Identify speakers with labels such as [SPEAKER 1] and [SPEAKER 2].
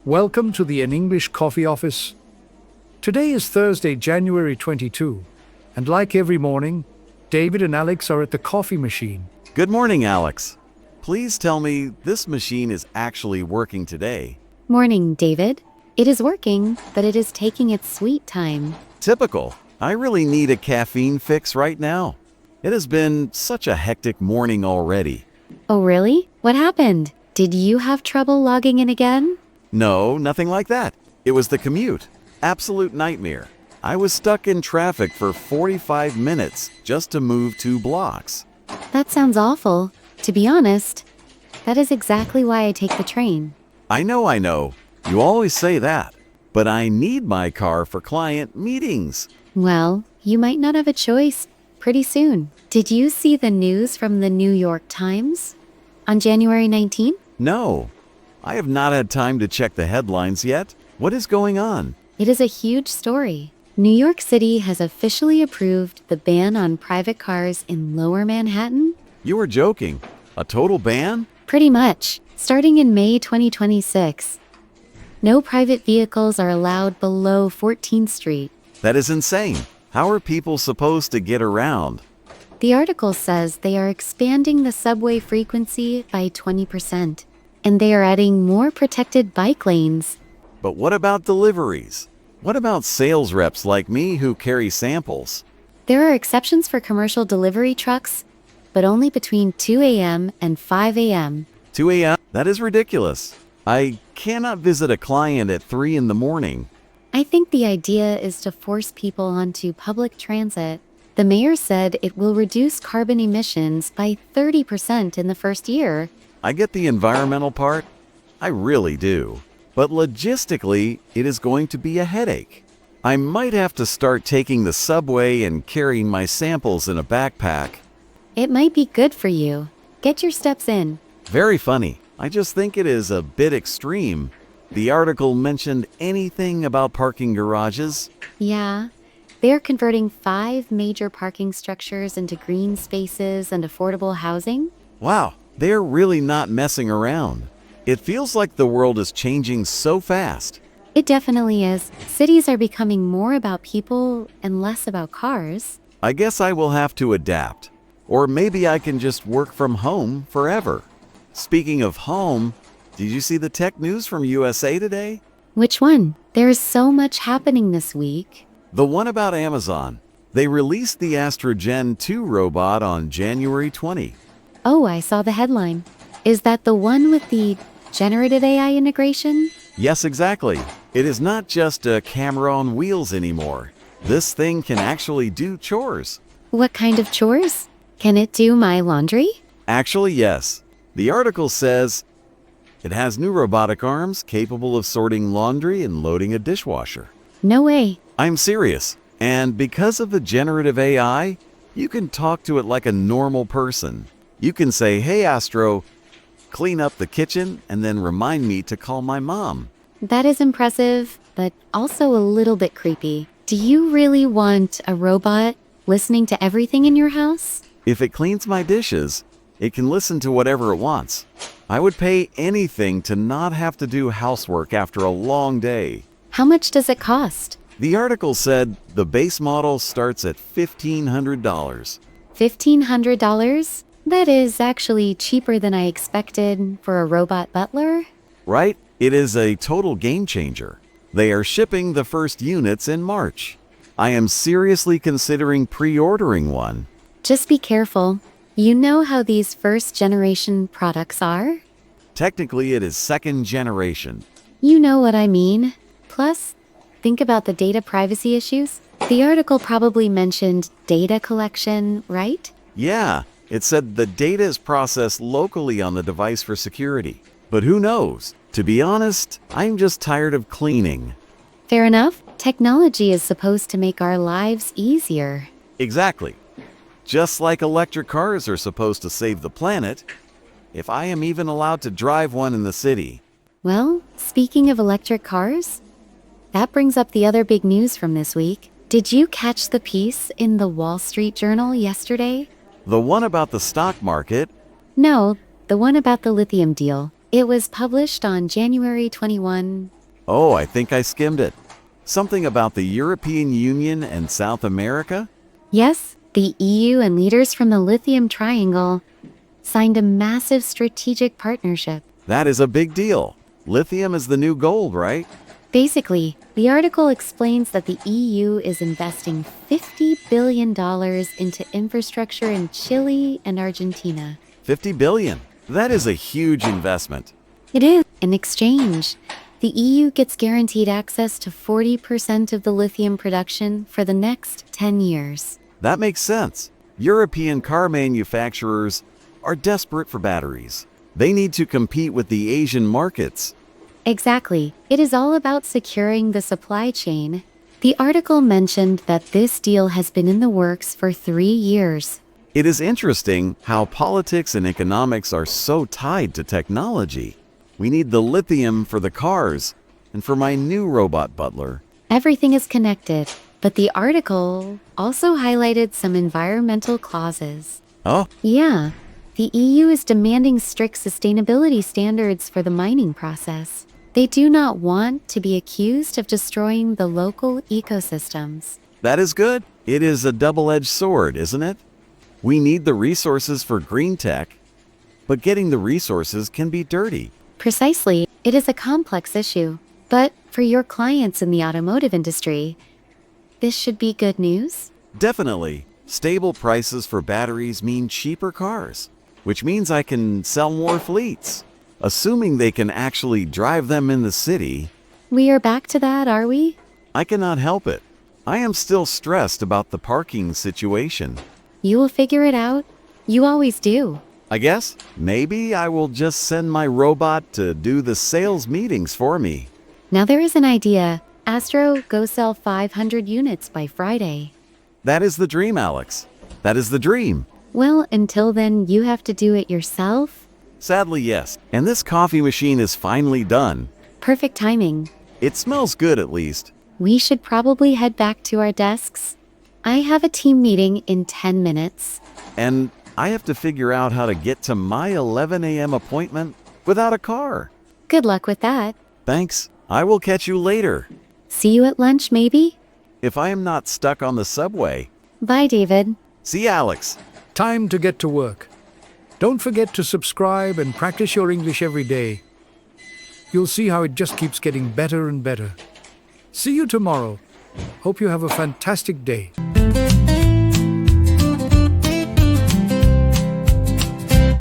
[SPEAKER 1] Welcome to the An English Coffee Office. Today is Thursday, January 22, and like every morning, David and Alex are at the coffee machine.
[SPEAKER 2] Good morning, Alex. Please tell me this machine is actually working today.
[SPEAKER 3] Morning, David. It is working, but it is taking its sweet time.
[SPEAKER 2] Typical. I really need a caffeine fix right now. It has been such a hectic morning already.
[SPEAKER 3] Oh, really? What happened? Did you have trouble logging in again?
[SPEAKER 2] No, nothing like that. It was the commute. Absolute nightmare. I was stuck in traffic for 45 minutes just to move 2 blocks.
[SPEAKER 3] That sounds awful. To be honest, that is exactly why I take the train.
[SPEAKER 2] I know. You always say that. But I need my car for client meetings.
[SPEAKER 3] Well, you might not have a choice pretty soon. Did you see the news from the New York Times on January 19?
[SPEAKER 2] No, I have not had time to check the headlines yet. What is going on?
[SPEAKER 3] It is a huge story. New York City has officially approved the ban on private cars in Lower Manhattan.
[SPEAKER 2] You are joking. A total ban?
[SPEAKER 3] Pretty much. Starting in May 2026. No private vehicles are allowed below 14th Street.
[SPEAKER 2] That is insane. How are people supposed to get around?
[SPEAKER 3] The article says they are expanding the subway frequency by 20%, and they are adding more protected bike lanes.
[SPEAKER 2] But what about deliveries? What about sales reps like me who carry samples?
[SPEAKER 3] There are exceptions for commercial delivery trucks, but only between 2 a.m. and 5 a.m.
[SPEAKER 2] 2 a.m.? That is ridiculous. I cannot visit a client at 3 in the morning.
[SPEAKER 3] I think the idea is to force people onto public transit. The mayor said it will reduce carbon emissions by 30% in the first year.
[SPEAKER 2] I get the environmental part. I really do. But logistically, it is going to be a headache. I might have to start taking the subway and carrying my samples in a backpack.
[SPEAKER 3] It might be good for you. Get your steps in.
[SPEAKER 2] Very funny. I just think it is a bit extreme. The article mentioned anything about parking garages?
[SPEAKER 3] Yeah. They are converting 5 major parking structures into green spaces and affordable housing.
[SPEAKER 2] Wow, they're really not messing around. It feels like the world is changing so fast.
[SPEAKER 3] It definitely is. Cities are becoming more about people and less about cars.
[SPEAKER 2] I guess I will have to adapt. Or maybe I can just work from home forever. Speaking of home, did you see the tech news from USA today?
[SPEAKER 3] Which one? There is so much happening this week.
[SPEAKER 2] The one about Amazon. They released the Astra Gen 2 robot on January 20.
[SPEAKER 3] Oh, I saw the headline. Is that the one with the generative AI integration?
[SPEAKER 2] Yes, exactly. It is not just a camera on wheels anymore. This thing can actually do chores.
[SPEAKER 3] What kind of chores? Can it do my laundry?
[SPEAKER 2] Actually, yes. The article says it has new robotic arms capable of sorting laundry and loading a dishwasher.
[SPEAKER 3] No way.
[SPEAKER 2] I'm serious. And because of the generative AI, you can talk to it like a normal person. You can say, "Hey, Astro, clean up the kitchen," and then remind me to call my mom.
[SPEAKER 3] That is impressive, but also a little bit creepy. Do you really want a robot listening to everything in your house?
[SPEAKER 2] If it cleans my dishes, it can listen to whatever it wants. I would pay anything to not have to do housework after a long day.
[SPEAKER 3] How much does it cost?
[SPEAKER 2] The article said the base model starts at $1,500.
[SPEAKER 3] $1,500? That is actually cheaper than I expected for a robot butler.
[SPEAKER 2] Right? It is a total game changer. They are shipping the first units in March. I am seriously considering pre-ordering one.
[SPEAKER 3] Just be careful. You know how these first-generation products are?
[SPEAKER 2] Technically, it is second generation.
[SPEAKER 3] You know what I mean. Plus, think about the data privacy issues. The article probably mentioned data collection, right?
[SPEAKER 2] Yeah, it said the data is processed locally on the device for security. But who knows? To be honest, I'm just tired of cleaning.
[SPEAKER 3] Fair enough. Technology is supposed to make our lives easier.
[SPEAKER 2] Exactly. Just like electric cars are supposed to save the planet, if I am even allowed to drive one in the city.
[SPEAKER 3] Well, speaking of electric cars, that brings up the other big news from this week. Did you catch the piece in the Wall Street Journal yesterday?
[SPEAKER 2] The one about the stock market?
[SPEAKER 3] No, the one about the lithium deal. It was published on January 21,
[SPEAKER 2] Oh, I think I skimmed it. Something about the European Union and South America?
[SPEAKER 3] Yes, the EU and leaders from the Lithium Triangle signed a massive strategic partnership.
[SPEAKER 2] That is a big deal. Lithium is the new gold, right?
[SPEAKER 3] Basically, the article explains that the EU is investing $50 billion into infrastructure in Chile and Argentina.
[SPEAKER 2] 50 billion. That is a huge investment.
[SPEAKER 3] It is. In exchange, the EU gets guaranteed access to 40% of the lithium production for the next 10 years.
[SPEAKER 2] That makes sense. European car manufacturers are desperate for batteries. They need to compete with the Asian markets.
[SPEAKER 3] Exactly. It is all about securing the supply chain. The article mentioned that this deal has been in the works for 3 years.
[SPEAKER 2] It is interesting how politics and economics are so tied to technology. We need the lithium for the cars and for my new robot butler.
[SPEAKER 3] Everything is connected, but the article also highlighted some environmental clauses.
[SPEAKER 2] Oh,
[SPEAKER 3] Yeah, the EU is demanding strict sustainability standards for the mining process. They do not want to be accused of destroying the local ecosystems.
[SPEAKER 2] that is good. It is a double-edged sword, isn't it? We need the resources for green tech, but getting the resources can be dirty.
[SPEAKER 3] Precisely, it is a complex issue. But for your clients in the automotive industry, this should be good news.
[SPEAKER 2] Definitely, stable prices for batteries mean cheaper cars, which means I can sell more fleets, assuming they can actually drive them in the city.
[SPEAKER 3] We are back to that, are we?
[SPEAKER 2] I cannot help it. I am still stressed about the parking situation.
[SPEAKER 3] You will figure it out. You always do.
[SPEAKER 2] I guess maybe I will just send my robot to do the sales meetings for me.
[SPEAKER 3] Now there is an idea. Astro, go sell 500 units by Friday.
[SPEAKER 2] That is the dream, Alex. That is the dream.
[SPEAKER 3] Well, until then, you have to do it yourself.
[SPEAKER 2] Sadly, yes. And this coffee machine is finally done.
[SPEAKER 3] Perfect timing.
[SPEAKER 2] It smells good at least.
[SPEAKER 3] We should probably head back to our desks. I have a team meeting in 10 minutes.
[SPEAKER 2] And I have to figure out how to get to my 11 a.m. appointment without a car.
[SPEAKER 3] Good luck with that.
[SPEAKER 2] Thanks. I will catch you later.
[SPEAKER 3] See you at lunch, maybe?
[SPEAKER 2] If I am not stuck on the subway.
[SPEAKER 3] Bye, David.
[SPEAKER 2] See you, Alex.
[SPEAKER 1] Time to get to work. Don't forget to subscribe and practice your English every day. You'll see how it just keeps getting better and better. See you tomorrow. Hope you have a fantastic day.